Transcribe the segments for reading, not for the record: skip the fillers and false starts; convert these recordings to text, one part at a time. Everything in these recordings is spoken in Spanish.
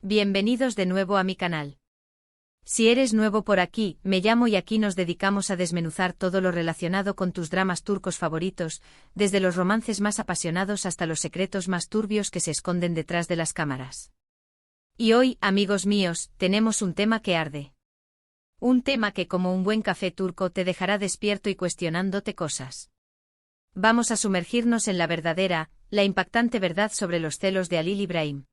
Bienvenidos de nuevo a mi canal. Si eres nuevo por aquí, me llamo y aquí nos dedicamos a desmenuzar todo lo relacionado con tus dramas turcos favoritos, desde los romances más apasionados hasta los secretos más turbios que se esconden detrás de las cámaras. Y hoy, amigos míos, tenemos un tema que arde. Un tema que como un buen café turco te dejará despierto y cuestionándote cosas. Vamos a sumergirnos en la verdadera, la impactante verdad sobre los celos de Halil İbrahim.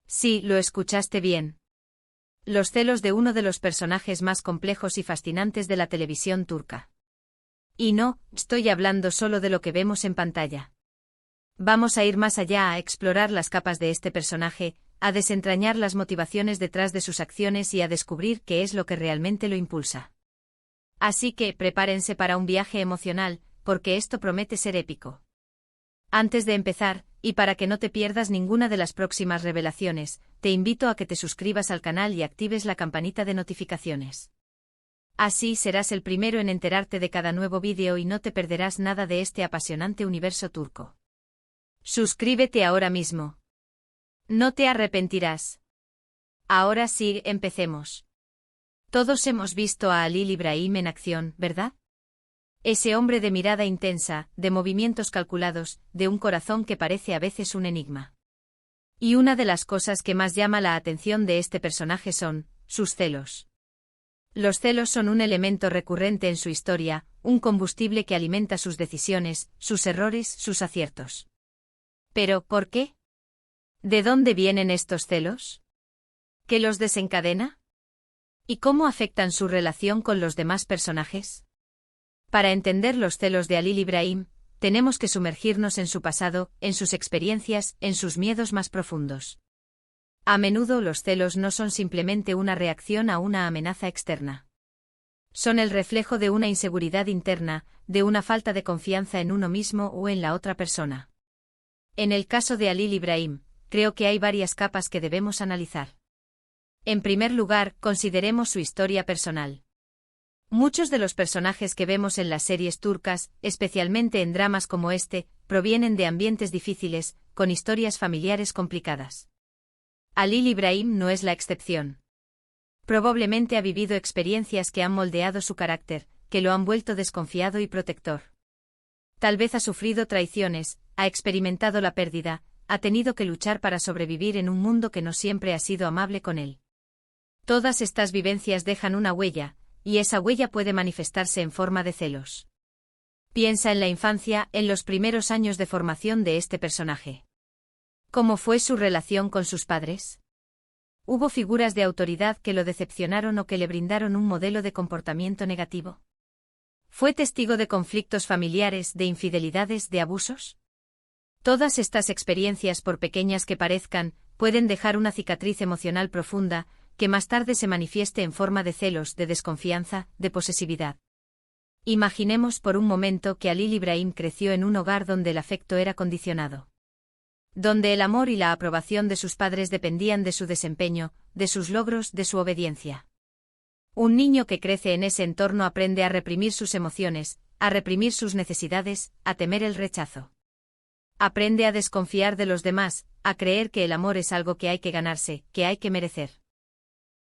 Sí, lo escuchaste bien. Los celos de uno de los personajes más complejos y fascinantes de la televisión turca. Y no, estoy hablando solo de lo que vemos en pantalla. Vamos a ir más allá, a explorar las capas de este personaje, a desentrañar las motivaciones detrás de sus acciones y a descubrir qué es lo que realmente lo impulsa. Así que, prepárense para un viaje emocional, porque esto promete ser épico. Antes de empezar, y para que no te pierdas ninguna de las próximas revelaciones, te invito a que te suscribas al canal y actives la campanita de notificaciones. Así serás el primero en enterarte de cada nuevo vídeo y no te perderás nada de este apasionante universo turco. Suscríbete ahora mismo. No te arrepentirás. Ahora sí, empecemos. Todos hemos visto a Halil İbrahim en acción, ¿verdad? Ese hombre de mirada intensa, de movimientos calculados, de un corazón que parece a veces un enigma. Y una de las cosas que más llama la atención de este personaje son sus celos. Los celos son un elemento recurrente en su historia, un combustible que alimenta sus decisiones, sus errores, sus aciertos. Pero, ¿por qué? ¿De dónde vienen estos celos? ¿Qué los desencadena? ¿Y cómo afectan su relación con los demás personajes? Para entender los celos de Halil İbrahim, tenemos que sumergirnos en su pasado, en sus experiencias, en sus miedos más profundos. A menudo los celos no son simplemente una reacción a una amenaza externa. Son el reflejo de una inseguridad interna, de una falta de confianza en uno mismo o en la otra persona. En el caso de Halil İbrahim, creo que hay varias capas que debemos analizar. En primer lugar, consideremos su historia personal. Muchos de los personajes que vemos en las series turcas, especialmente en dramas como este, provienen de ambientes difíciles, con historias familiares complicadas. Halil İbrahim no es la excepción. Probablemente ha vivido experiencias que han moldeado su carácter, que lo han vuelto desconfiado y protector. Tal vez ha sufrido traiciones, ha experimentado la pérdida, ha tenido que luchar para sobrevivir en un mundo que no siempre ha sido amable con él. Todas estas vivencias dejan una huella, y esa huella puede manifestarse en forma de celos. Piensa en la infancia, en los primeros años de formación de este personaje. ¿Cómo fue su relación con sus padres? ¿Hubo figuras de autoridad que lo decepcionaron o que le brindaron un modelo de comportamiento negativo? ¿Fue testigo de conflictos familiares, de infidelidades, de abusos? Todas estas experiencias, por pequeñas que parezcan, pueden dejar una cicatriz emocional profunda, que más tarde se manifieste en forma de celos, de desconfianza, de posesividad. Imaginemos por un momento que Halil İbrahim creció en un hogar donde el afecto era condicionado. Donde el amor y la aprobación de sus padres dependían de su desempeño, de sus logros, de su obediencia. Un niño que crece en ese entorno aprende a reprimir sus emociones, a reprimir sus necesidades, a temer el rechazo. Aprende a desconfiar de los demás, a creer que el amor es algo que hay que ganarse, que hay que merecer.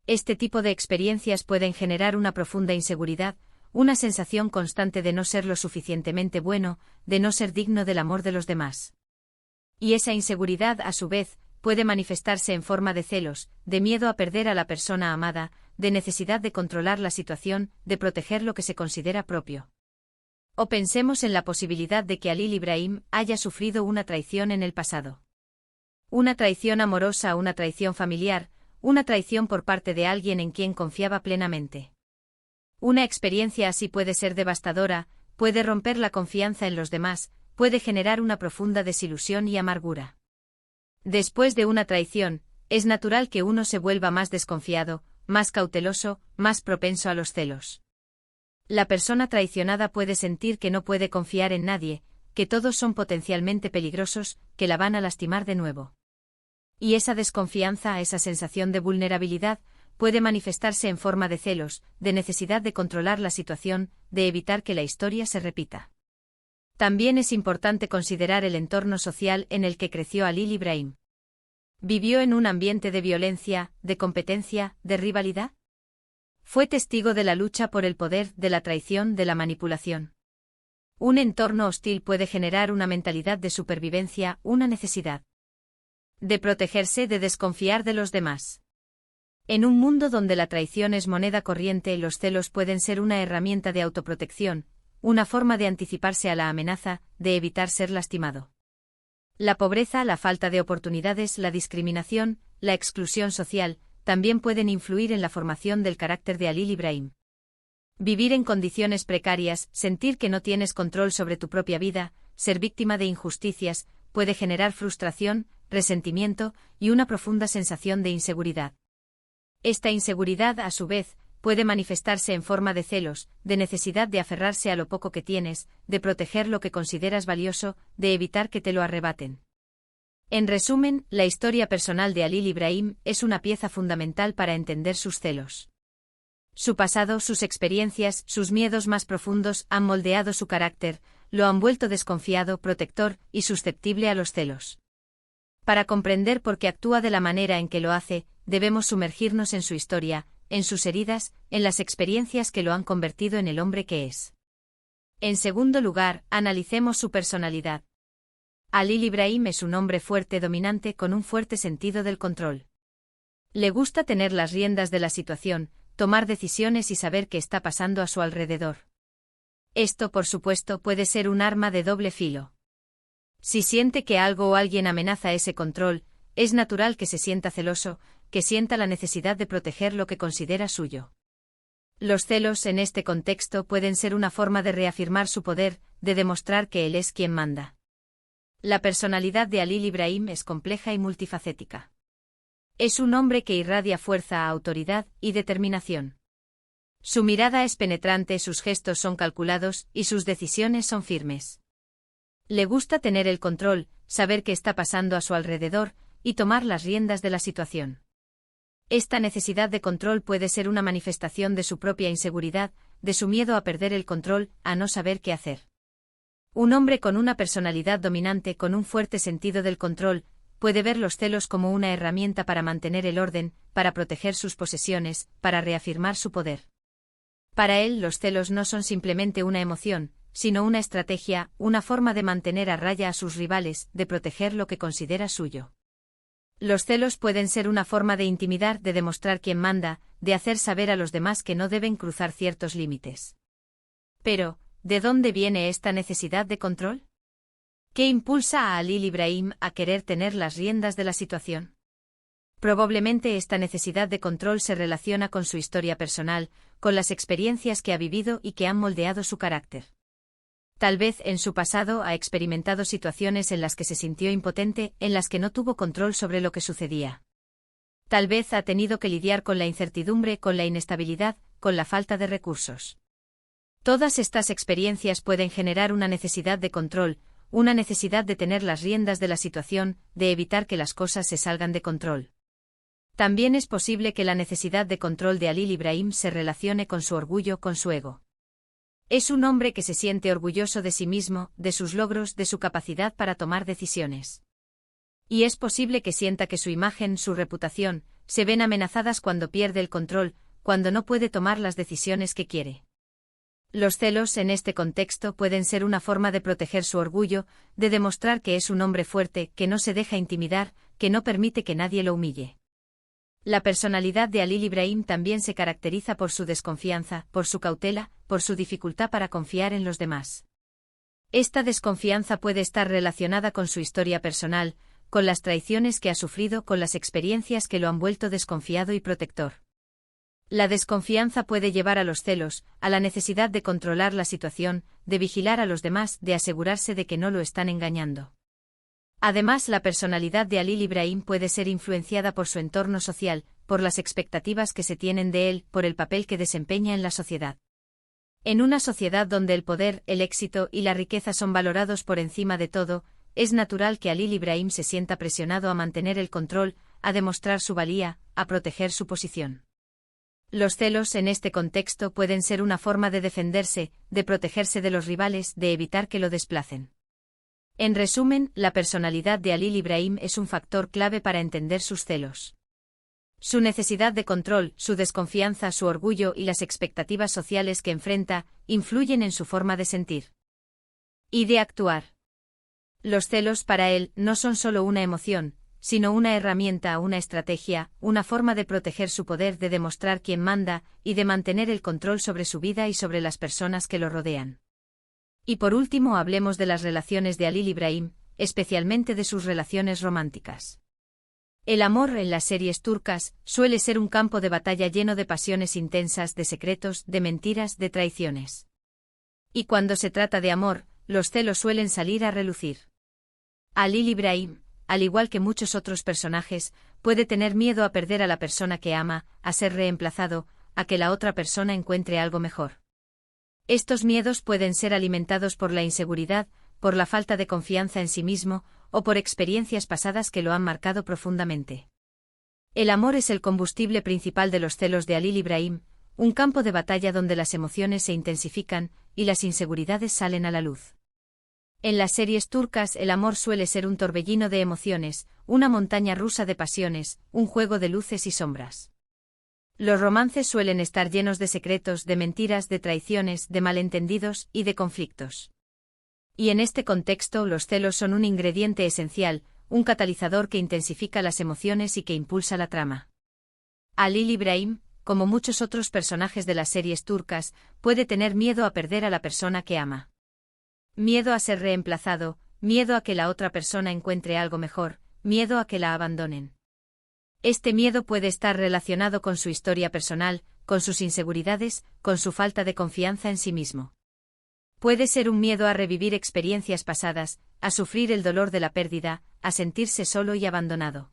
Este tipo de experiencias pueden generar una profunda inseguridad, una sensación constante de no ser lo suficientemente bueno, de no ser digno del amor de los demás. Y esa inseguridad, a su vez, puede manifestarse en forma de celos, de miedo a perder a la persona amada, de necesidad de controlar la situación, de proteger lo que se considera propio. O pensemos en la posibilidad de que Halil İbrahim haya sufrido una traición en el pasado. Una traición amorosa, una traición familiar, una traición por parte de alguien en quien confiaba plenamente. Una experiencia así puede ser devastadora, puede romper la confianza en los demás, puede generar una profunda desilusión y amargura. Después de una traición, es natural que uno se vuelva más desconfiado, más cauteloso, más propenso a los celos. La persona traicionada puede sentir que no puede confiar en nadie, que todos son potencialmente peligrosos, que la van a lastimar de nuevo. Y esa desconfianza, esa sensación de vulnerabilidad, puede manifestarse en forma de celos, de necesidad de controlar la situación, de evitar que la historia se repita. También es importante considerar el entorno social en el que creció Halil İbrahim. ¿Vivió en un ambiente de violencia, de competencia, de rivalidad? Fue testigo de la lucha por el poder, de la traición, de la manipulación. Un entorno hostil puede generar una mentalidad de supervivencia, una necesidad de protegerse, de desconfiar de los demás. En un mundo donde la traición es moneda corriente, los celos pueden ser una herramienta de autoprotección, una forma de anticiparse a la amenaza, de evitar ser lastimado. La pobreza, la falta de oportunidades, la discriminación, la exclusión social, también pueden influir en la formación del carácter de Halil Ibrahim. Vivir en condiciones precarias, sentir que no tienes control sobre tu propia vida, ser víctima de injusticias, puede generar frustración, resentimiento y una profunda sensación de inseguridad. Esta inseguridad, a su vez, puede manifestarse en forma de celos, de necesidad de aferrarse a lo poco que tienes, de proteger lo que consideras valioso, de evitar que te lo arrebaten. En resumen, la historia personal de Halil Ibrahim es una pieza fundamental para entender sus celos. Su pasado, sus experiencias, sus miedos más profundos han moldeado su carácter, lo han vuelto desconfiado, protector y susceptible a los celos. Para comprender por qué actúa de la manera en que lo hace, debemos sumergirnos en su historia, en sus heridas, en las experiencias que lo han convertido en el hombre que es. En segundo lugar, analicemos su personalidad. Halil Ibrahim es un hombre fuerte, dominante, con un fuerte sentido del control. Le gusta tener las riendas de la situación, tomar decisiones y saber qué está pasando a su alrededor. Esto, por supuesto, puede ser un arma de doble filo. Si siente que algo o alguien amenaza ese control, es natural que se sienta celoso, que sienta la necesidad de proteger lo que considera suyo. Los celos en este contexto pueden ser una forma de reafirmar su poder, de demostrar que él es quien manda. La personalidad de Halil Ibrahim es compleja y multifacética. Es un hombre que irradia fuerza, autoridad y determinación. Su mirada es penetrante, sus gestos son calculados y sus decisiones son firmes. Le gusta tener el control, saber qué está pasando a su alrededor y tomar las riendas de la situación. Esta necesidad de control puede ser una manifestación de su propia inseguridad, de su miedo a perder el control, a no saber qué hacer. Un hombre con una personalidad dominante, con un fuerte sentido del control, puede ver los celos como una herramienta para mantener el orden, para proteger sus posesiones, para reafirmar su poder. Para él, los celos no son simplemente una emoción, sino una estrategia, una forma de mantener a raya a sus rivales, de proteger lo que considera suyo. Los celos pueden ser una forma de intimidar, de demostrar quién manda, de hacer saber a los demás que no deben cruzar ciertos límites. Pero, ¿de dónde viene esta necesidad de control? ¿Qué impulsa a Halil Ibrahim a querer tener las riendas de la situación? Probablemente esta necesidad de control se relaciona con su historia personal, con las experiencias que ha vivido y que han moldeado su carácter. Tal vez en su pasado ha experimentado situaciones en las que se sintió impotente, en las que no tuvo control sobre lo que sucedía. Tal vez ha tenido que lidiar con la incertidumbre, con la inestabilidad, con la falta de recursos. Todas estas experiencias pueden generar una necesidad de control, una necesidad de tener las riendas de la situación, de evitar que las cosas se salgan de control. También es posible que la necesidad de control de Halil Ibrahim se relacione con su orgullo, con su ego. Es un hombre que se siente orgulloso de sí mismo, de sus logros, de su capacidad para tomar decisiones. Y es posible que sienta que su imagen, su reputación, se ven amenazadas cuando pierde el control, cuando no puede tomar las decisiones que quiere. Los celos en este contexto pueden ser una forma de proteger su orgullo, de demostrar que es un hombre fuerte, que no se deja intimidar, que no permite que nadie lo humille. La personalidad de Halil Ibrahim también se caracteriza por su desconfianza, por su cautela, por su dificultad para confiar en los demás. Esta desconfianza puede estar relacionada con su historia personal, con las traiciones que ha sufrido, con las experiencias que lo han vuelto desconfiado y protector. La desconfianza puede llevar a los celos, a la necesidad de controlar la situación, de vigilar a los demás, de asegurarse de que no lo están engañando. Además, la personalidad de Halil Ibrahim puede ser influenciada por su entorno social, por las expectativas que se tienen de él, por el papel que desempeña en la sociedad. En una sociedad donde el poder, el éxito y la riqueza son valorados por encima de todo, es natural que Halil Ibrahim se sienta presionado a mantener el control, a demostrar su valía, a proteger su posición. Los celos en este contexto pueden ser una forma de defenderse, de protegerse de los rivales, de evitar que lo desplacen. En resumen, la personalidad de Halil Ibrahim es un factor clave para entender sus celos. Su necesidad de control, su desconfianza, su orgullo y las expectativas sociales que enfrenta, influyen en su forma de sentir y de actuar. Los celos para él no son solo una emoción, sino una herramienta, una estrategia, una forma de proteger su poder, de demostrar quién manda y de mantener el control sobre su vida y sobre las personas que lo rodean. Y por último hablemos de las relaciones de Halil Ibrahim, especialmente de sus relaciones románticas. El amor en las series turcas suele ser un campo de batalla lleno de pasiones intensas, de secretos, de mentiras, de traiciones. Y cuando se trata de amor, los celos suelen salir a relucir. Halil Ibrahim, al igual que muchos otros personajes, puede tener miedo a perder a la persona que ama, a ser reemplazado, a que la otra persona encuentre algo mejor. Estos miedos pueden ser alimentados por la inseguridad, por la falta de confianza en sí mismo, o por experiencias pasadas que lo han marcado profundamente. El amor es el combustible principal de los celos de Halil Ibrahim, un campo de batalla donde las emociones se intensifican y las inseguridades salen a la luz. En las series turcas el amor suele ser un torbellino de emociones, una montaña rusa de pasiones, un juego de luces y sombras. Los romances suelen estar llenos de secretos, de mentiras, de traiciones, de malentendidos y de conflictos. Y en este contexto los celos son un ingrediente esencial, un catalizador que intensifica las emociones y que impulsa la trama. Halil Ibrahim, como muchos otros personajes de las series turcas, puede tener miedo a perder a la persona que ama. Miedo a ser reemplazado, miedo a que la otra persona encuentre algo mejor, miedo a que la abandonen. Este miedo puede estar relacionado con su historia personal, con sus inseguridades, con su falta de confianza en sí mismo. Puede ser un miedo a revivir experiencias pasadas, a sufrir el dolor de la pérdida, a sentirse solo y abandonado.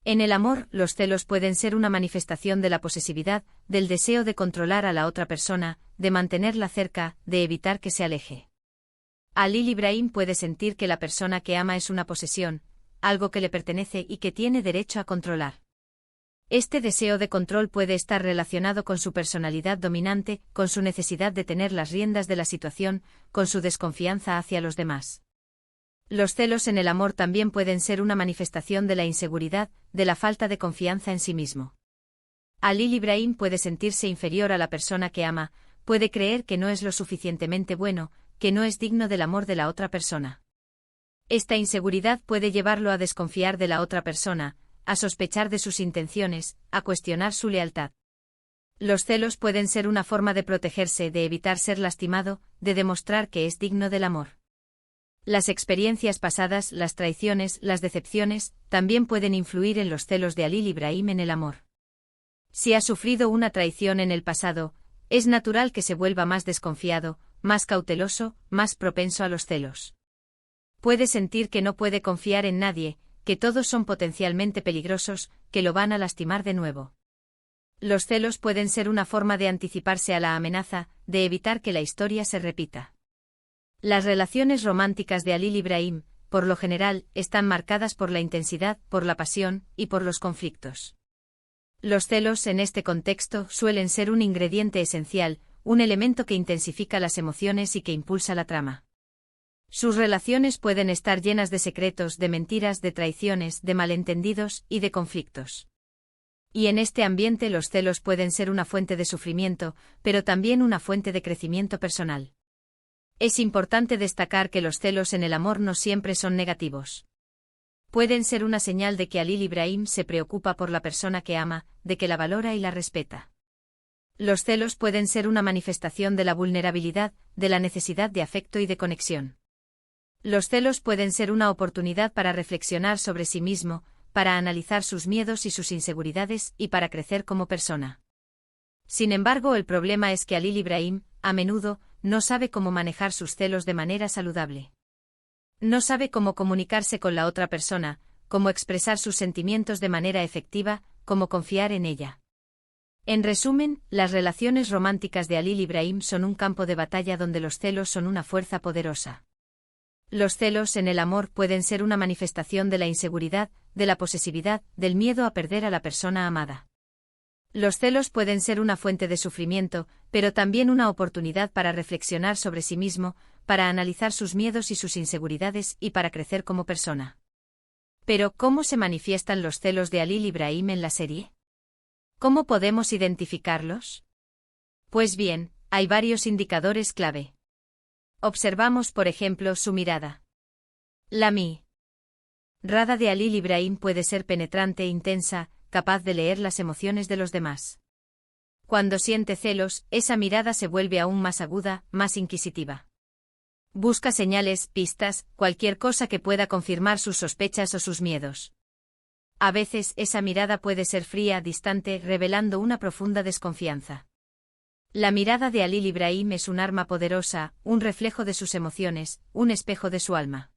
En el amor, los celos pueden ser una manifestación de la posesividad, del deseo de controlar a la otra persona, de mantenerla cerca, de evitar que se aleje. Halil Ibrahim puede sentir que la persona que ama es una posesión, algo que le pertenece y que tiene derecho a controlar. Este deseo de control puede estar relacionado con su personalidad dominante, con su necesidad de tener las riendas de la situación, con su desconfianza hacia los demás. Los celos en el amor también pueden ser una manifestación de la inseguridad, de la falta de confianza en sí mismo. Halil Ibrahim puede sentirse inferior a la persona que ama, puede creer que no es lo suficientemente bueno, que no es digno del amor de la otra persona. Esta inseguridad puede llevarlo a desconfiar de la otra persona, a sospechar de sus intenciones, a cuestionar su lealtad. Los celos pueden ser una forma de protegerse, de evitar ser lastimado, de demostrar que es digno del amor. Las experiencias pasadas, las traiciones, las decepciones, también pueden influir en los celos de Halil Ibrahim en el amor. Si ha sufrido una traición en el pasado, es natural que se vuelva más desconfiado, más cauteloso, más propenso a los celos. Puede sentir que no puede confiar en nadie, que todos son potencialmente peligrosos, que lo van a lastimar de nuevo. Los celos pueden ser una forma de anticiparse a la amenaza, de evitar que la historia se repita. Las relaciones románticas de Halil Ibrahim, por lo general, están marcadas por la intensidad, por la pasión y por los conflictos. Los celos en este contexto suelen ser un ingrediente esencial, un elemento que intensifica las emociones y que impulsa la trama. Sus relaciones pueden estar llenas de secretos, de mentiras, de traiciones, de malentendidos y de conflictos. Y en este ambiente los celos pueden ser una fuente de sufrimiento, pero también una fuente de crecimiento personal. Es importante destacar que los celos en el amor no siempre son negativos. Pueden ser una señal de que Halil Ibrahim se preocupa por la persona que ama, de que la valora y la respeta. Los celos pueden ser una manifestación de la vulnerabilidad, de la necesidad de afecto y de conexión. Los celos pueden ser una oportunidad para reflexionar sobre sí mismo, para analizar sus miedos y sus inseguridades y para crecer como persona. Sin embargo, el problema es que Halil Ibrahim, a menudo, no sabe cómo manejar sus celos de manera saludable. No sabe cómo comunicarse con la otra persona, cómo expresar sus sentimientos de manera efectiva, cómo confiar en ella. En resumen, las relaciones románticas de Halil Ibrahim son un campo de batalla donde los celos son una fuerza poderosa. Los celos en el amor pueden ser una manifestación de la inseguridad, de la posesividad, del miedo a perder a la persona amada. Los celos pueden ser una fuente de sufrimiento, pero también una oportunidad para reflexionar sobre sí mismo, para analizar sus miedos y sus inseguridades y para crecer como persona. Pero, ¿cómo se manifiestan los celos de Halil Ibrahim en la serie? ¿Cómo podemos identificarlos? Pues bien, hay varios indicadores clave. Observamos, por ejemplo, su mirada. La mirada de Halil Ibrahim puede ser penetrante e intensa, capaz de leer las emociones de los demás. Cuando siente celos, esa mirada se vuelve aún más aguda, más inquisitiva. Busca señales, pistas, cualquier cosa que pueda confirmar sus sospechas o sus miedos. A veces esa mirada puede ser fría, distante, revelando una profunda desconfianza. La mirada de Halil Ibrahim es un arma poderosa, un reflejo de sus emociones, un espejo de su alma.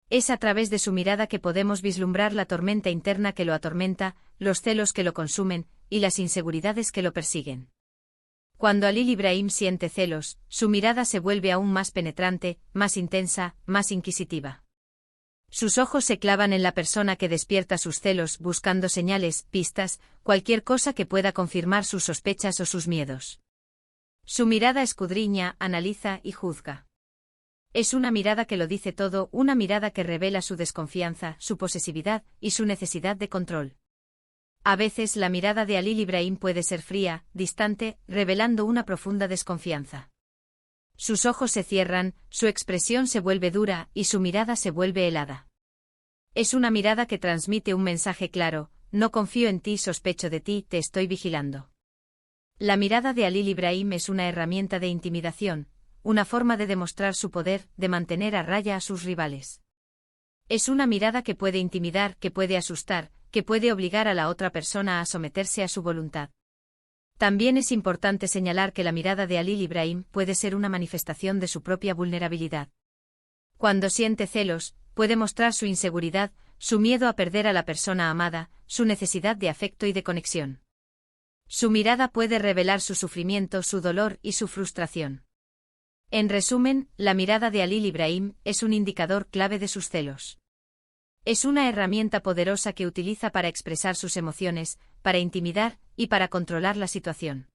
Es a través de su mirada que podemos vislumbrar la tormenta interna que lo atormenta, los celos que lo consumen, y las inseguridades que lo persiguen. Cuando Halil Ibrahim siente celos, su mirada se vuelve aún más penetrante, más intensa, más inquisitiva. Sus ojos se clavan en la persona que despierta sus celos, buscando señales, pistas, cualquier cosa que pueda confirmar sus sospechas o sus miedos. Su mirada escudriña, analiza y juzga. Es una mirada que lo dice todo, una mirada que revela su desconfianza, su posesividad y su necesidad de control. A veces la mirada de Halil Ibrahim puede ser fría, distante, revelando una profunda desconfianza. Sus ojos se cierran, su expresión se vuelve dura y su mirada se vuelve helada. Es una mirada que transmite un mensaje claro: no confío en ti, sospecho de ti, te estoy vigilando. La mirada de Halil Ibrahim es una herramienta de intimidación, una forma de demostrar su poder, de mantener a raya a sus rivales. Es una mirada que puede intimidar, que puede asustar, que puede obligar a la otra persona a someterse a su voluntad. También es importante señalar que la mirada de Halil Ibrahim puede ser una manifestación de su propia vulnerabilidad. Cuando siente celos, puede mostrar su inseguridad, su miedo a perder a la persona amada, su necesidad de afecto y de conexión. Su mirada puede revelar su sufrimiento, su dolor y su frustración. En resumen, la mirada de Halil Ibrahim es un indicador clave de sus celos. Es una herramienta poderosa que utiliza para expresar sus emociones, para intimidar y para controlar la situación.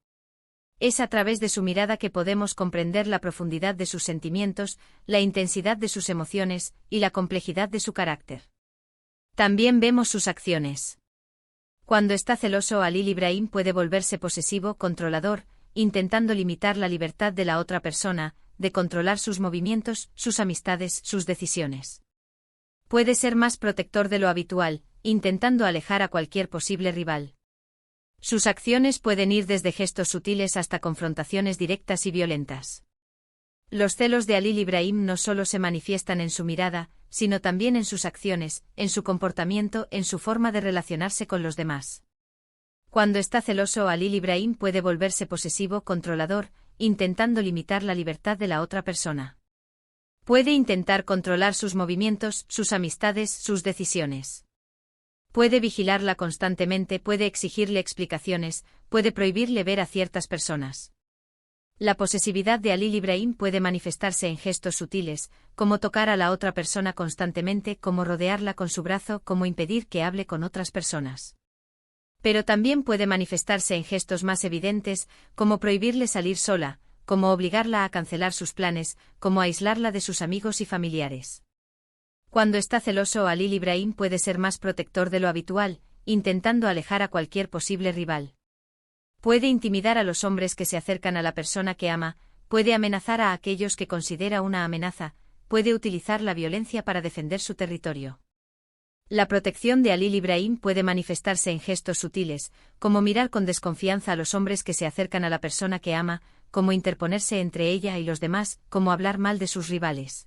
Es a través de su mirada que podemos comprender la profundidad de sus sentimientos, la intensidad de sus emociones y la complejidad de su carácter. También vemos sus acciones. Cuando está celoso, Halil Ibrahim puede volverse posesivo, controlador, intentando limitar la libertad de la otra persona, de controlar sus movimientos, sus amistades, sus decisiones. Puede ser más protector de lo habitual, intentando alejar a cualquier posible rival. Sus acciones pueden ir desde gestos sutiles hasta confrontaciones directas y violentas. Los celos de Halil Ibrahim no solo se manifiestan en su mirada, sino también en sus acciones, en su comportamiento, en su forma de relacionarse con los demás. Cuando está celoso, Halil Ibrahim puede volverse posesivo, controlador, intentando limitar la libertad de la otra persona. Puede intentar controlar sus movimientos, sus amistades, sus decisiones. Puede vigilarla constantemente, puede exigirle explicaciones, puede prohibirle ver a ciertas personas. La posesividad de Halil Ibrahim puede manifestarse en gestos sutiles, como tocar a la otra persona constantemente, como rodearla con su brazo, como impedir que hable con otras personas. Pero también puede manifestarse en gestos más evidentes, como prohibirle salir sola, como obligarla a cancelar sus planes, como aislarla de sus amigos y familiares. Cuando está celoso, Halil Ibrahim puede ser más protector de lo habitual, intentando alejar a cualquier posible rival. Puede intimidar a los hombres que se acercan a la persona que ama, puede amenazar a aquellos que considera una amenaza, puede utilizar la violencia para defender su territorio. La protección de Halil Ibrahim puede manifestarse en gestos sutiles, como mirar con desconfianza a los hombres que se acercan a la persona que ama, como interponerse entre ella y los demás, como hablar mal de sus rivales.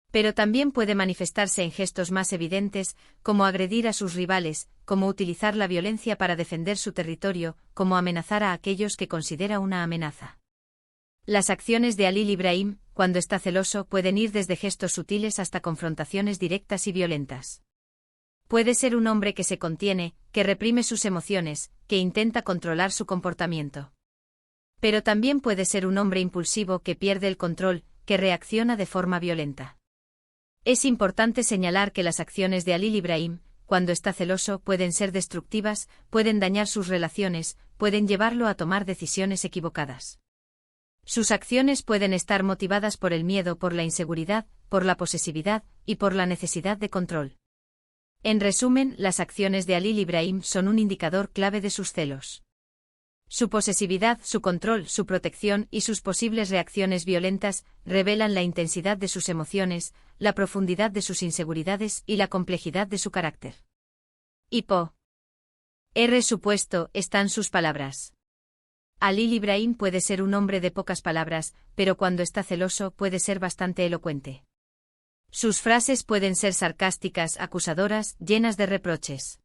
Pero también puede manifestarse en gestos más evidentes, como agredir a sus rivales, como utilizar la violencia para defender su territorio, como amenazar a aquellos que considera una amenaza. Las acciones de Halil Ibrahim, cuando está celoso, pueden ir desde gestos sutiles hasta confrontaciones directas y violentas. Puede ser un hombre que se contiene, que reprime sus emociones, que intenta controlar su comportamiento. Pero también puede ser un hombre impulsivo que pierde el control, que reacciona de forma violenta. Es importante señalar que las acciones de Halil Ibrahim, cuando está celoso, pueden ser destructivas, pueden dañar sus relaciones, pueden llevarlo a tomar decisiones equivocadas. Sus acciones pueden estar motivadas por el miedo, por la inseguridad, por la posesividad y por la necesidad de control. En resumen, las acciones de Halil Ibrahim son un indicador clave de sus celos. Su posesividad, su control, su protección y sus posibles reacciones violentas revelan la intensidad de sus emociones, la profundidad de sus inseguridades y la complejidad de su carácter. Supuesto están sus palabras. Halil Ibrahim puede ser un hombre de pocas palabras, pero cuando está celoso puede ser bastante elocuente. Sus frases pueden ser sarcásticas, acusadoras, llenas de reproches.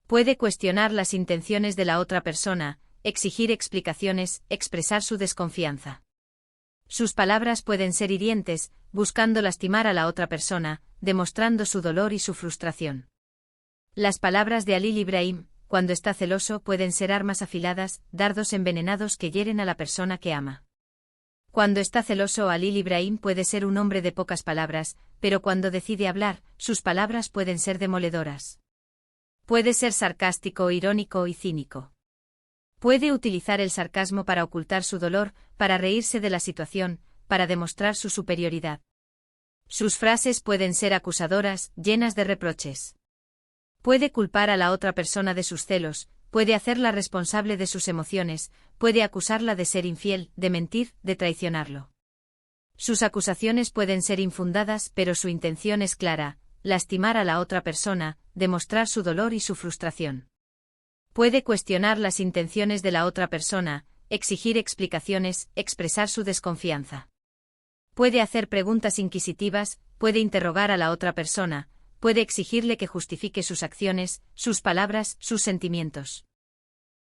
Puede cuestionar las intenciones de la otra persona, exigir explicaciones, expresar su desconfianza. Sus palabras pueden ser hirientes, buscando lastimar a la otra persona, demostrando su dolor y su frustración. Las palabras de Halil Ibrahim, cuando está celoso, pueden ser armas afiladas, dardos envenenados que hieren a la persona que ama. Cuando está celoso, Halil Ibrahim puede ser un hombre de pocas palabras, pero cuando decide hablar, sus palabras pueden ser demoledoras. Puede ser sarcástico, irónico y cínico. Puede utilizar el sarcasmo para ocultar su dolor, para reírse de la situación, para demostrar su superioridad. Sus frases pueden ser acusadoras, llenas de reproches. Puede culpar a la otra persona de sus celos, puede hacerla responsable de sus emociones, puede acusarla de ser infiel, de mentir, de traicionarlo. Sus acusaciones pueden ser infundadas, pero su intención es clara: lastimar a la otra persona, demostrar su dolor y su frustración. Puede cuestionar las intenciones de la otra persona, exigir explicaciones, expresar su desconfianza. Puede hacer preguntas inquisitivas, puede interrogar a la otra persona, puede exigirle que justifique sus acciones, sus palabras, sus sentimientos.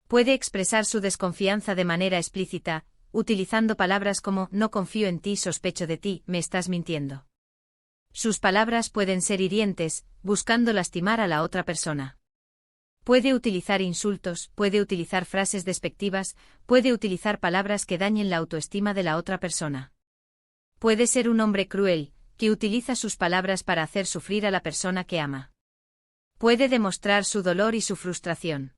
Puede expresar su desconfianza de manera explícita, utilizando palabras como «no confío en ti, sospecho de ti, me estás mintiendo». Sus palabras pueden ser hirientes, buscando lastimar a la otra persona. Puede utilizar insultos, puede utilizar frases despectivas, puede utilizar palabras que dañen la autoestima de la otra persona. Puede ser un hombre cruel, que utiliza sus palabras para hacer sufrir a la persona que ama. Puede demostrar su dolor y su frustración.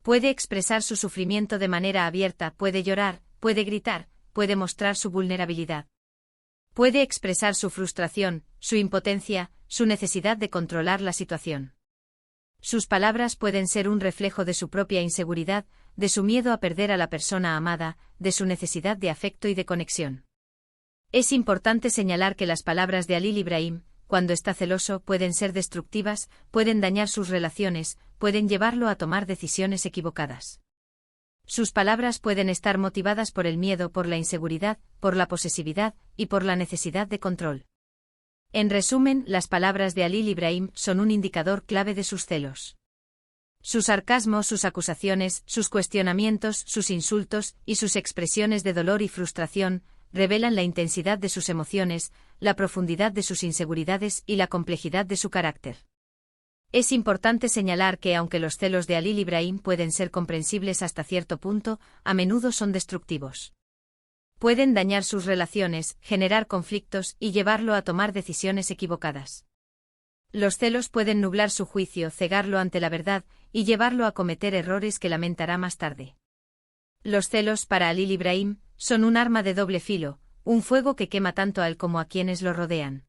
Puede expresar su sufrimiento de manera abierta, puede llorar, puede gritar, puede mostrar su vulnerabilidad. Puede expresar su frustración, su impotencia, su necesidad de controlar la situación. Sus palabras pueden ser un reflejo de su propia inseguridad, de su miedo a perder a la persona amada, de su necesidad de afecto y de conexión. Es importante señalar que las palabras de Halil Ibrahim, cuando está celoso, pueden ser destructivas, pueden dañar sus relaciones, pueden llevarlo a tomar decisiones equivocadas. Sus palabras pueden estar motivadas por el miedo, por la inseguridad, por la posesividad y por la necesidad de control. En resumen, las palabras de Halil Ibrahim son un indicador clave de sus celos. Su sarcasmo, sus acusaciones, sus cuestionamientos, sus insultos y sus expresiones de dolor y frustración revelan la intensidad de sus emociones, la profundidad de sus inseguridades y la complejidad de su carácter. Es importante señalar que aunque los celos de Halil Ibrahim pueden ser comprensibles hasta cierto punto, a menudo son destructivos. Pueden dañar sus relaciones, generar conflictos y llevarlo a tomar decisiones equivocadas. Los celos pueden nublar su juicio, cegarlo ante la verdad y llevarlo a cometer errores que lamentará más tarde. Los celos para Halil Ibrahim son un arma de doble filo, un fuego que quema tanto a él como a quienes lo rodean.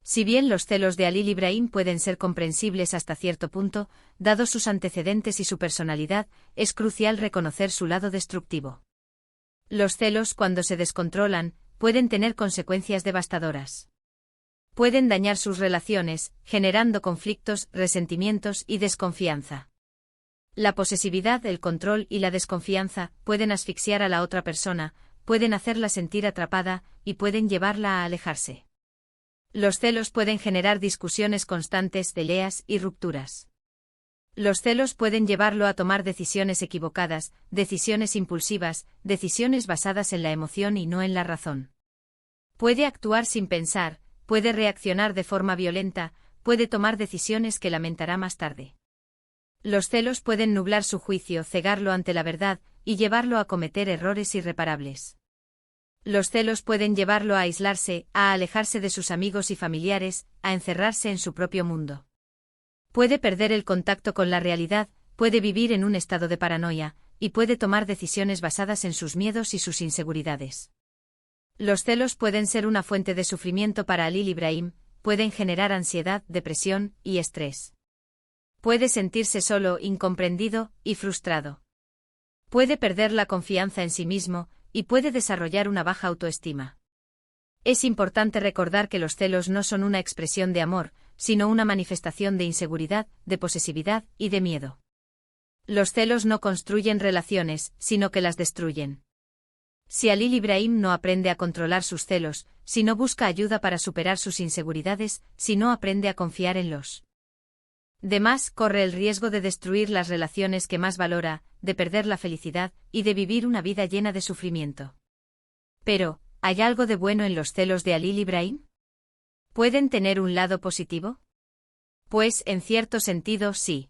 Si bien los celos de Halil Ibrahim pueden ser comprensibles hasta cierto punto, dados sus antecedentes y su personalidad, es crucial reconocer su lado destructivo. Los celos, cuando se descontrolan, pueden tener consecuencias devastadoras. Pueden dañar sus relaciones, generando conflictos, resentimientos y desconfianza. La posesividad, el control y la desconfianza pueden asfixiar a la otra persona, pueden hacerla sentir atrapada y pueden llevarla a alejarse. Los celos pueden generar discusiones constantes, peleas y rupturas. Los celos pueden llevarlo a tomar decisiones equivocadas, decisiones impulsivas, decisiones basadas en la emoción y no en la razón. Puede actuar sin pensar, puede reaccionar de forma violenta, puede tomar decisiones que lamentará más tarde. Los celos pueden nublar su juicio, cegarlo ante la verdad y llevarlo a cometer errores irreparables. Los celos pueden llevarlo a aislarse, a alejarse de sus amigos y familiares, a encerrarse en su propio mundo. Puede perder el contacto con la realidad, puede vivir en un estado de paranoia, y puede tomar decisiones basadas en sus miedos y sus inseguridades. Los celos pueden ser una fuente de sufrimiento para Halil Ibrahim, pueden generar ansiedad, depresión y estrés. Puede sentirse solo, incomprendido y frustrado. Puede perder la confianza en sí mismo y puede desarrollar una baja autoestima. Es importante recordar que los celos no son una expresión de amor, sino una manifestación de inseguridad, de posesividad y de miedo. Los celos no construyen relaciones, sino que las destruyen. Si Halil Ibrahim no aprende a controlar sus celos, si no busca ayuda para superar sus inseguridades, si no aprende a confiar en los demás, corre el riesgo de destruir las relaciones que más valora, de perder la felicidad y de vivir una vida llena de sufrimiento. Pero, ¿hay algo de bueno en los celos de Halil Ibrahim? ¿Pueden tener un lado positivo? Pues, en cierto sentido, sí.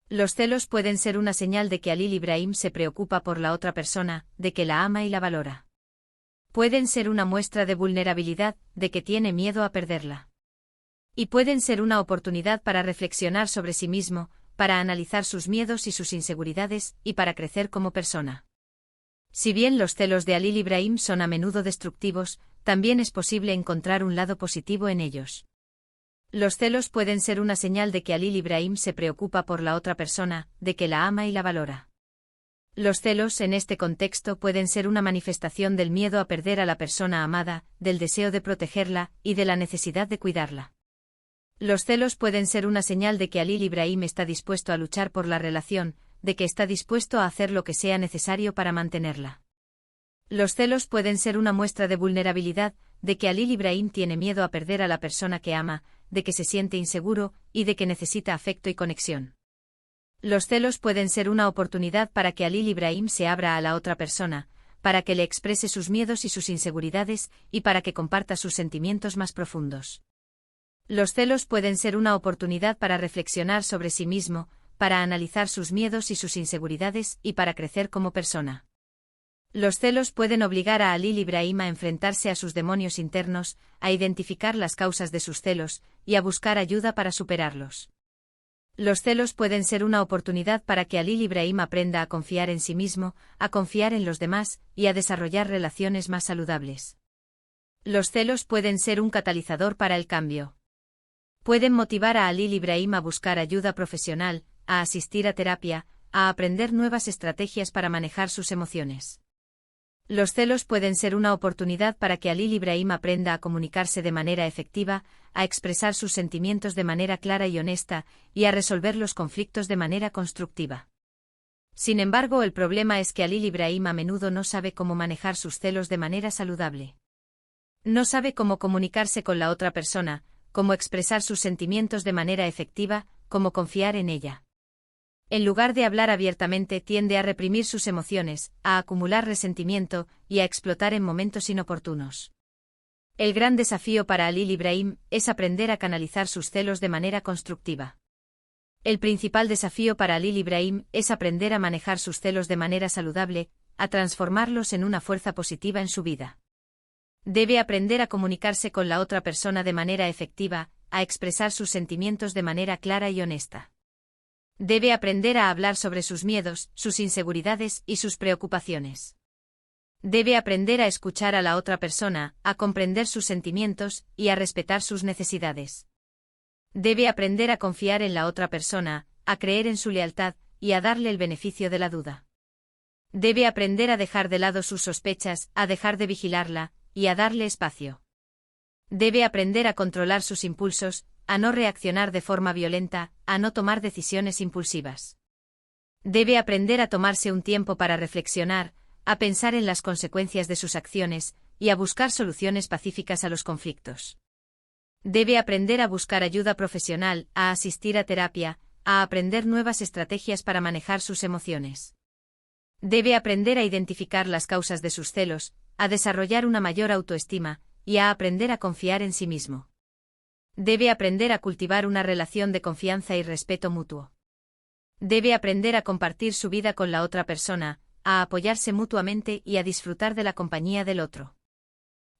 Los celos pueden ser una señal de que Halil Ibrahim se preocupa por la otra persona, de que la ama y la valora. Pueden ser una muestra de vulnerabilidad, de que tiene miedo a perderla. Y pueden ser una oportunidad para reflexionar sobre sí mismo, para analizar sus miedos y sus inseguridades, y para crecer como persona. Si bien los celos de Halil Ibrahim son a menudo destructivos, también es posible encontrar un lado positivo en ellos. Los celos pueden ser una señal de que Halil Ibrahim se preocupa por la otra persona, de que la ama y la valora. Los celos en este contexto pueden ser una manifestación del miedo a perder a la persona amada, del deseo de protegerla y de la necesidad de cuidarla. Los celos pueden ser una señal de que Halil Ibrahim está dispuesto a luchar por la relación, de que está dispuesto a hacer lo que sea necesario para mantenerla. Los celos pueden ser una muestra de vulnerabilidad, de que Halil Ibrahim tiene miedo a perder a la persona que ama, de que se siente inseguro y de que necesita afecto y conexión. Los celos pueden ser una oportunidad para que Halil Ibrahim se abra a la otra persona, para que le exprese sus miedos y sus inseguridades y para que comparta sus sentimientos más profundos. Los celos pueden ser una oportunidad para reflexionar sobre sí mismo, para analizar sus miedos y sus inseguridades y para crecer como persona. Los celos pueden obligar a Halil Ibrahim a enfrentarse a sus demonios internos, a identificar las causas de sus celos y a buscar ayuda para superarlos. Los celos pueden ser una oportunidad para que Halil Ibrahim aprenda a confiar en sí mismo, a confiar en los demás y a desarrollar relaciones más saludables. Los celos pueden ser un catalizador para el cambio. Pueden motivar a Halil Ibrahim a buscar ayuda profesional, a asistir a terapia, a aprender nuevas estrategias para manejar sus emociones. Los celos pueden ser una oportunidad para que Halil Ibrahim aprenda a comunicarse de manera efectiva, a expresar sus sentimientos de manera clara y honesta, y a resolver los conflictos de manera constructiva. Sin embargo, el problema es que Halil Ibrahim a menudo no sabe cómo manejar sus celos de manera saludable. No sabe cómo comunicarse con la otra persona, cómo expresar sus sentimientos de manera efectiva, cómo confiar en ella. En lugar de hablar abiertamente, tiende a reprimir sus emociones, a acumular resentimiento y a explotar en momentos inoportunos. El gran desafío para Halil Ibrahim es aprender a canalizar sus celos de manera constructiva. El principal desafío para Halil Ibrahim es aprender a manejar sus celos de manera saludable, a transformarlos en una fuerza positiva en su vida. Debe aprender a comunicarse con la otra persona de manera efectiva, a expresar sus sentimientos de manera clara y honesta. Debe aprender a hablar sobre sus miedos, sus inseguridades y sus preocupaciones. Debe aprender a escuchar a la otra persona, a comprender sus sentimientos y a respetar sus necesidades. Debe aprender a confiar en la otra persona, a creer en su lealtad y a darle el beneficio de la duda. Debe aprender a dejar de lado sus sospechas, a dejar de vigilarla y a darle espacio. Debe aprender a controlar sus impulsos, a no reaccionar de forma violenta, a no tomar decisiones impulsivas. Debe aprender a tomarse un tiempo para reflexionar, a pensar en las consecuencias de sus acciones y a buscar soluciones pacíficas a los conflictos. Debe aprender a buscar ayuda profesional, a asistir a terapia, a aprender nuevas estrategias para manejar sus emociones. Debe aprender a identificar las causas de sus celos, a desarrollar una mayor autoestima y a aprender a confiar en sí mismo. Debe aprender a cultivar una relación de confianza y respeto mutuo. Debe aprender a compartir su vida con la otra persona, a apoyarse mutuamente y a disfrutar de la compañía del otro.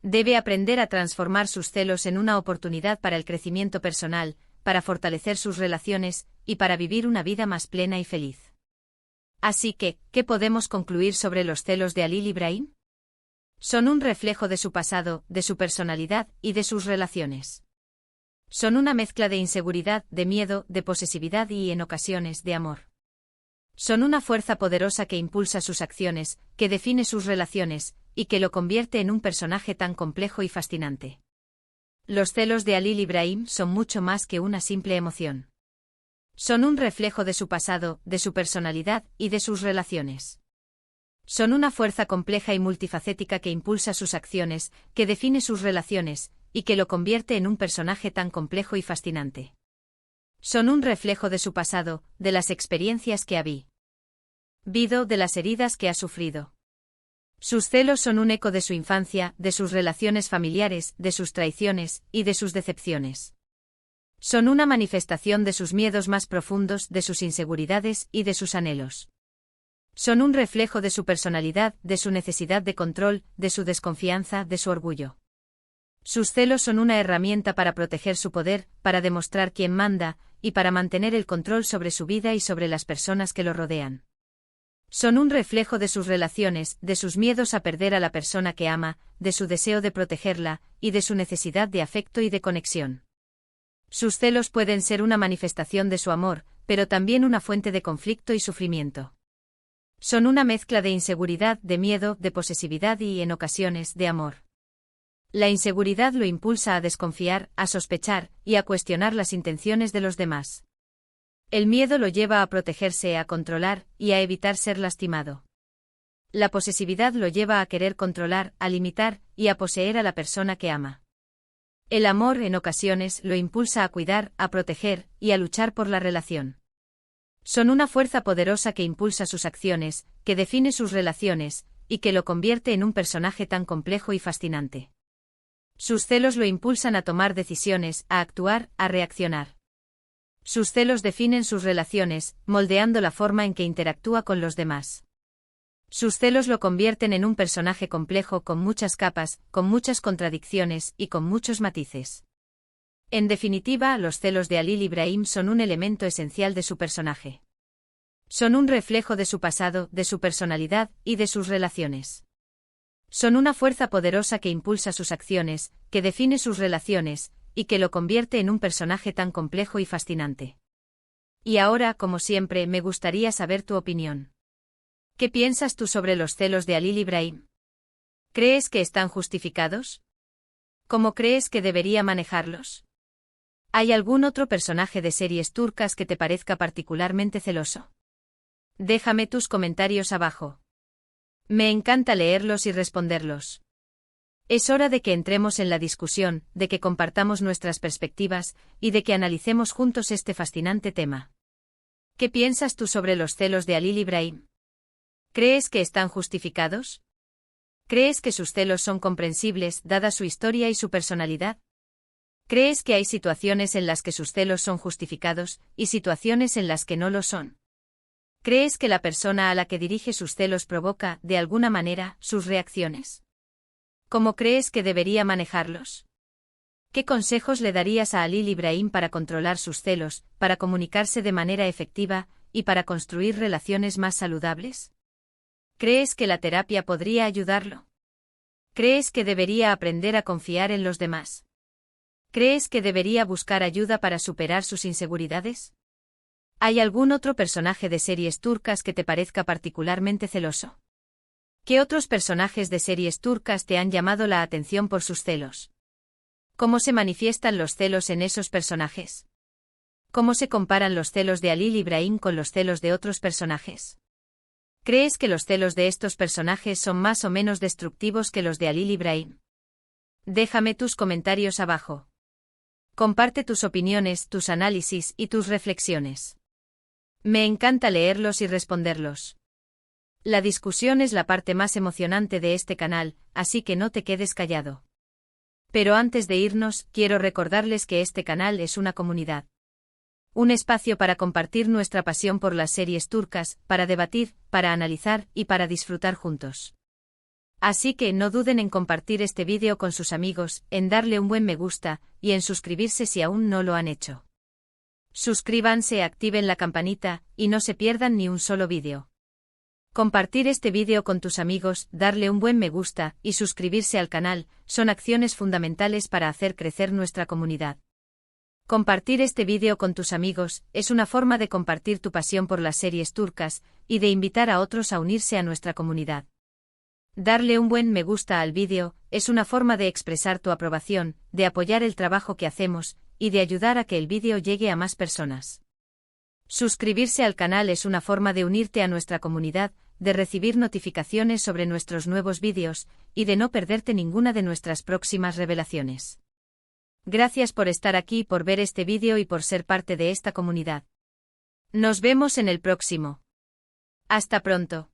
Debe aprender a transformar sus celos en una oportunidad para el crecimiento personal, para fortalecer sus relaciones y para vivir una vida más plena y feliz. Así que, ¿qué podemos concluir sobre los celos de Halil Ibrahim? Son un reflejo de su pasado, de su personalidad y de sus relaciones. Son una mezcla de inseguridad, de miedo, de posesividad y, en ocasiones, de amor. Son una fuerza poderosa que impulsa sus acciones, que define sus relaciones, y que lo convierte en un personaje tan complejo y fascinante. Los celos de Halil Ibrahim son mucho más que una simple emoción. Son un reflejo de su pasado, de su personalidad y de sus relaciones. Son una fuerza compleja y multifacética que impulsa sus acciones, que define sus relaciones, y que lo convierte en un personaje tan complejo y fascinante. Son un reflejo de su pasado, de las experiencias que ha vivido, de las heridas que ha sufrido. Sus celos son un eco de su infancia, de sus relaciones familiares, de sus traiciones y de sus decepciones. Son una manifestación de sus miedos más profundos, de sus inseguridades y de sus anhelos. Son un reflejo de su personalidad, de su necesidad de control, de su desconfianza, de su orgullo. Sus celos son una herramienta para proteger su poder, para demostrar quién manda, y para mantener el control sobre su vida y sobre las personas que lo rodean. Son un reflejo de sus relaciones, de sus miedos a perder a la persona que ama, de su deseo de protegerla, y de su necesidad de afecto y de conexión. Sus celos pueden ser una manifestación de su amor, pero también una fuente de conflicto y sufrimiento. Son una mezcla de inseguridad, de miedo, de posesividad y, en ocasiones, de amor. La inseguridad lo impulsa a desconfiar, a sospechar y a cuestionar las intenciones de los demás. El miedo lo lleva a protegerse, a controlar y a evitar ser lastimado. La posesividad lo lleva a querer controlar, a limitar y a poseer a la persona que ama. El amor, en ocasiones, lo impulsa a cuidar, a proteger y a luchar por la relación. Son una fuerza poderosa que impulsa sus acciones, que define sus relaciones, y que lo convierte en un personaje tan complejo y fascinante. Sus celos lo impulsan a tomar decisiones, a actuar, a reaccionar. Sus celos definen sus relaciones, moldeando la forma en que interactúa con los demás. Sus celos lo convierten en un personaje complejo con muchas capas, con muchas contradicciones y con muchos matices. En definitiva, los celos de Halil Ibrahim son un elemento esencial de su personaje. Son un reflejo de su pasado, de su personalidad y de sus relaciones. Son una fuerza poderosa que impulsa sus acciones, que define sus relaciones, y que lo convierte en un personaje tan complejo y fascinante. Y ahora, como siempre, me gustaría saber tu opinión. ¿Qué piensas tú sobre los celos de Halil Ibrahim? ¿Crees que están justificados? ¿Cómo crees que debería manejarlos? ¿Hay algún otro personaje de series turcas que te parezca particularmente celoso? Déjame tus comentarios abajo. Me encanta leerlos y responderlos. Es hora de que entremos en la discusión, de que compartamos nuestras perspectivas, y de que analicemos juntos este fascinante tema. ¿Qué piensas tú sobre los celos de Halil Ibrahim? ¿Crees que están justificados? ¿Crees que sus celos son comprensibles, dada su historia y su personalidad? ¿Crees que hay situaciones en las que sus celos son justificados, y situaciones en las que no lo son? ¿Crees que la persona a la que dirige sus celos provoca, de alguna manera, sus reacciones? ¿Cómo crees que debería manejarlos? ¿Qué consejos le darías a Halil Ibrahim para controlar sus celos, para comunicarse de manera efectiva, y para construir relaciones más saludables? ¿Crees que la terapia podría ayudarlo? ¿Crees que debería aprender a confiar en los demás? ¿Crees que debería buscar ayuda para superar sus inseguridades? ¿Hay algún otro personaje de series turcas que te parezca particularmente celoso? ¿Qué otros personajes de series turcas te han llamado la atención por sus celos? ¿Cómo se manifiestan los celos en esos personajes? ¿Cómo se comparan los celos de Halil Ibrahim con los celos de otros personajes? ¿Crees que los celos de estos personajes son más o menos destructivos que los de Halil Ibrahim? Déjame tus comentarios abajo. Comparte tus opiniones, tus análisis y tus reflexiones. Me encanta leerlos y responderlos. La discusión es la parte más emocionante de este canal, así que no te quedes callado. Pero antes de irnos, quiero recordarles que este canal es una comunidad. Un espacio para compartir nuestra pasión por las series turcas, para debatir, para analizar y para disfrutar juntos. Así que no duden en compartir este vídeo con sus amigos, en darle un buen me gusta, y en suscribirse si aún no lo han hecho. Suscríbanse, activen la campanita, y no se pierdan ni un solo vídeo. Compartir este vídeo con tus amigos, darle un buen me gusta y suscribirse al canal son acciones fundamentales para hacer crecer nuestra comunidad. Compartir este vídeo con tus amigos es una forma de compartir tu pasión por las series turcas y de invitar a otros a unirse a nuestra comunidad. Darle un buen me gusta al vídeo es una forma de expresar tu aprobación, de apoyar el trabajo que hacemos y de ayudar a que el vídeo llegue a más personas. Suscribirse al canal es una forma de unirte a nuestra comunidad, de recibir notificaciones sobre nuestros nuevos vídeos y de no perderte ninguna de nuestras próximas revelaciones. Gracias por estar aquí, por ver este vídeo y por ser parte de esta comunidad. Nos vemos en el próximo. Hasta pronto.